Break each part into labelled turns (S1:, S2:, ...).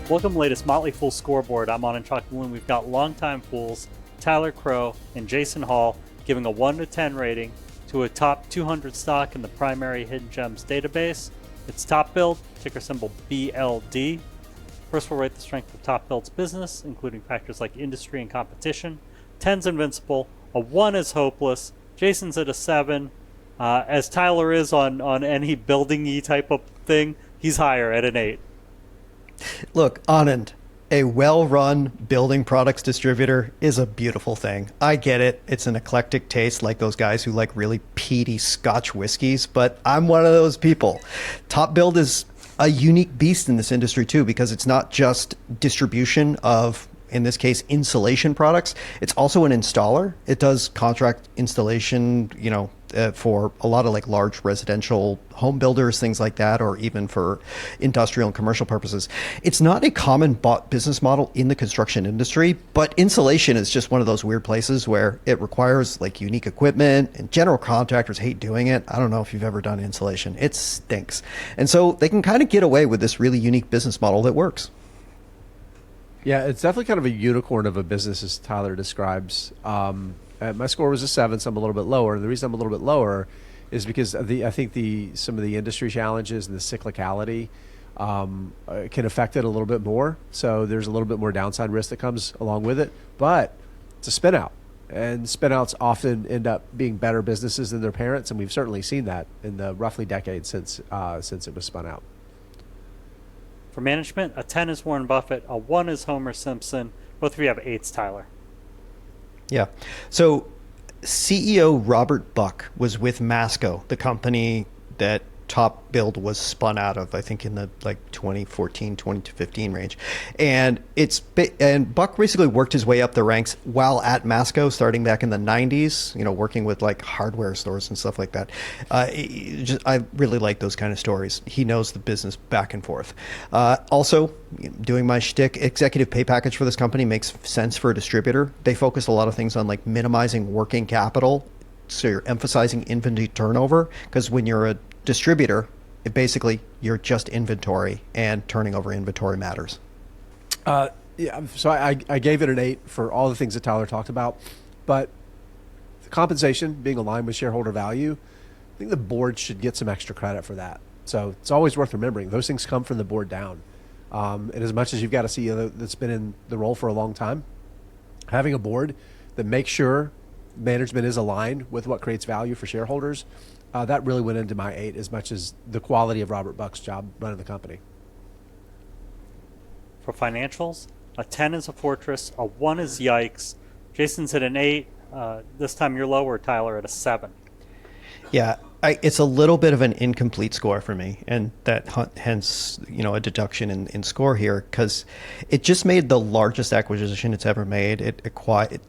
S1: Welcome to the latest Motley Fool Scoreboard. I'm Anand Chokkavelu, and we've got longtime fools Tyler Crowe and Jason Hall giving a 1 to 10 rating to a top 200 stock in the primary Hidden Gems database. It's TopBuild, ticker symbol BLD. First, we'll rate the strength of TopBuild's business, including factors like industry and competition. 10's invincible, a 1 is hopeless, Jason's at a 7. As Tyler is on any building-y type of thing, he's higher at an 8.
S2: Look, Anand, a well-run building products distributor is a beautiful thing. I get it. It's an eclectic taste like those guys who like really peaty Scotch whiskeys, but I'm one of those people. TopBuild is a unique beast in this industry too, because it's not just distribution of, in this case, insulation products. It's also an installer. It does contract installation, for a lot of like large residential home builders, things like that, or even for industrial and commercial purposes. It's not a common business model in the construction industry, but insulation is just one of those weird places where it requires like unique equipment, and general contractors hate doing it. I don't know if you've ever done insulation. It stinks. And so they can kind of get away with this really unique business model that works.
S3: Yeah, it's definitely kind of a unicorn of a business, as Tyler describes. My score was a 7, so I'm a little bit lower. And the reason I'm a little bit lower is because I think some of the industry challenges and the cyclicality can affect it a little bit more. So there's a little bit more downside risk that comes along with it. But it's a spinout, and spinouts often end up being better businesses than their parents, and we've certainly seen that in the roughly decade since it was spun out.
S1: For management, a 10 is Warren Buffett, a 1 is Homer Simpson. Both of you have 8s, Tyler.
S2: Yeah. So CEO Robert Buck was with Masco, the company that TopBuild was spun out of, I think in the like 2014, 2015 range. And Buck basically worked his way up the ranks while at Masco, starting back in the 90s, working with like hardware stores and stuff like that. I really like those kind of stories. He knows the business back and forth. Also, doing my shtick, executive pay package for this company makes sense for a distributor. They focus a lot of things on like minimizing working capital. So you're emphasizing inventory turnover, because when you're a distributor, you're just inventory, and turning over inventory matters.
S3: So I gave it an 8 for all the things that Tyler talked about, but the compensation being aligned with shareholder value, I think the board should get some extra credit for that. So it's always worth remembering those things come from the board down. And as much as you've got a CEO that's been in the role for a long time, having a board that makes sure management is aligned with what creates value for shareholders, that really went into my 8 as much as the quality of Robert Buck's job running the company.
S1: For financials, a 10 is a fortress, a 1 is yikes. Jason's at an 8. This time you're lower, Tyler, at a 7.
S2: Yeah, it's a little bit of an incomplete score for me, and that hence a deduction in score here, because it just made the largest acquisition it's ever made.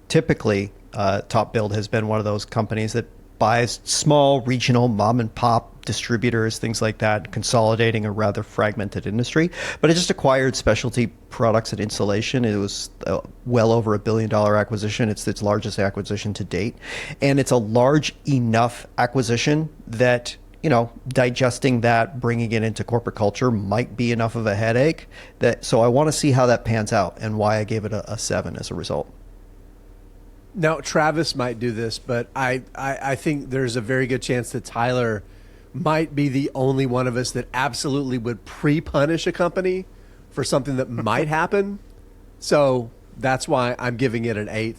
S2: Typically, TopBuild has been one of those companies that buys small regional mom and pop distributors, things like that, consolidating a rather fragmented industry. But it just acquired specialty products and insulation. It was well over $1 billion acquisition. It's its largest acquisition to date. And it's a large enough acquisition that, digesting that, bringing it into corporate culture might be enough of a headache. So I want to see how that pans out and why I gave it a 7 as a result.
S3: Now, Travis might do this, but I think there's a very good chance that Tyler might be the only one of us that absolutely would pre-punish a company for something that might happen. So that's why I'm giving it an 8.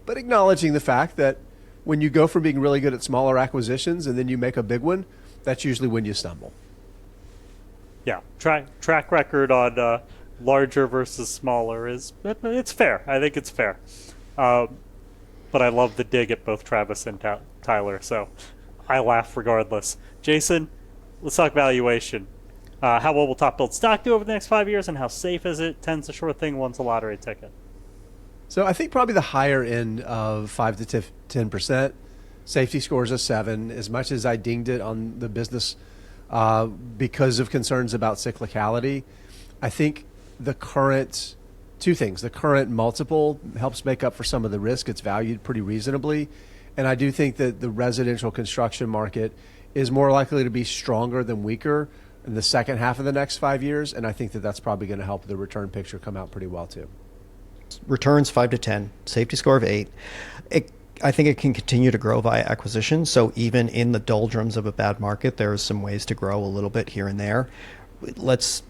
S3: But acknowledging the fact that when you go from being really good at smaller acquisitions and then you make a big one, that's usually when you stumble.
S1: Yeah, track record on larger versus smaller it's fair. I think it's fair. But I love the dig at both Travis and Tyler, so I laugh regardless. Jason, let's talk valuation. How well will TopBuild stock do over the next 5 years, and how safe is it? 10's a sure thing, 1's a lottery ticket.
S3: So I think probably the higher end of 5 to 10%. Safety scores a 7. As much as I dinged it on the business because of concerns about cyclicality, I think the current multiple helps make up for some of the risk. It's valued pretty reasonably. And I do think that the residential construction market is more likely to be stronger than weaker in the second half of the next 5 years, and I think that that's probably going to help the return picture come out pretty well too.
S2: Returns 5 to 10, safety score of 8. I think it can continue to grow via acquisition. So even in the doldrums of a bad market, there are some ways to grow a little bit here and there. Let's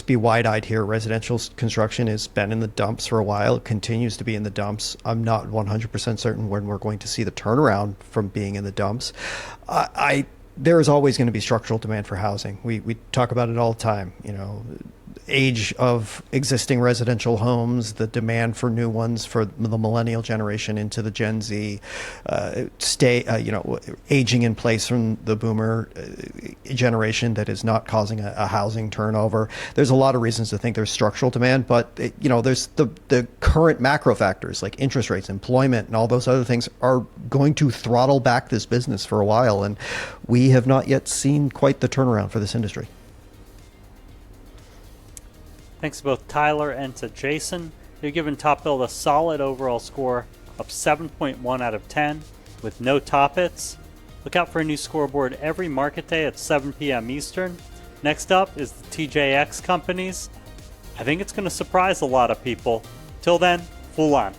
S2: be wide-eyed here. Residential construction has been in the dumps for a while. It continues to be in the dumps. I'm not 100% certain when we're going to see the turnaround from being in the dumps. There is always going to be structural demand for housing. We talk about it all the time. Age of existing residential homes, the demand for new ones for the millennial generation into the Gen Z, aging in place from the boomer generation that is not causing a housing turnover. There's a lot of reasons to think there's structural demand, but there's the current macro factors like interest rates, employment, and all those other things are going to throttle back this business for a while, and we have not yet seen quite the turnaround for this industry.
S1: Thanks to both Tyler and to Jason. You've given TopBuild a solid overall score of 7.1 out of 10 with no top hits. Look out for a new scoreboard every market day at 7 p.m. Eastern. Next up is the TJX companies. I think it's going to surprise a lot of people. Till then, Fool on.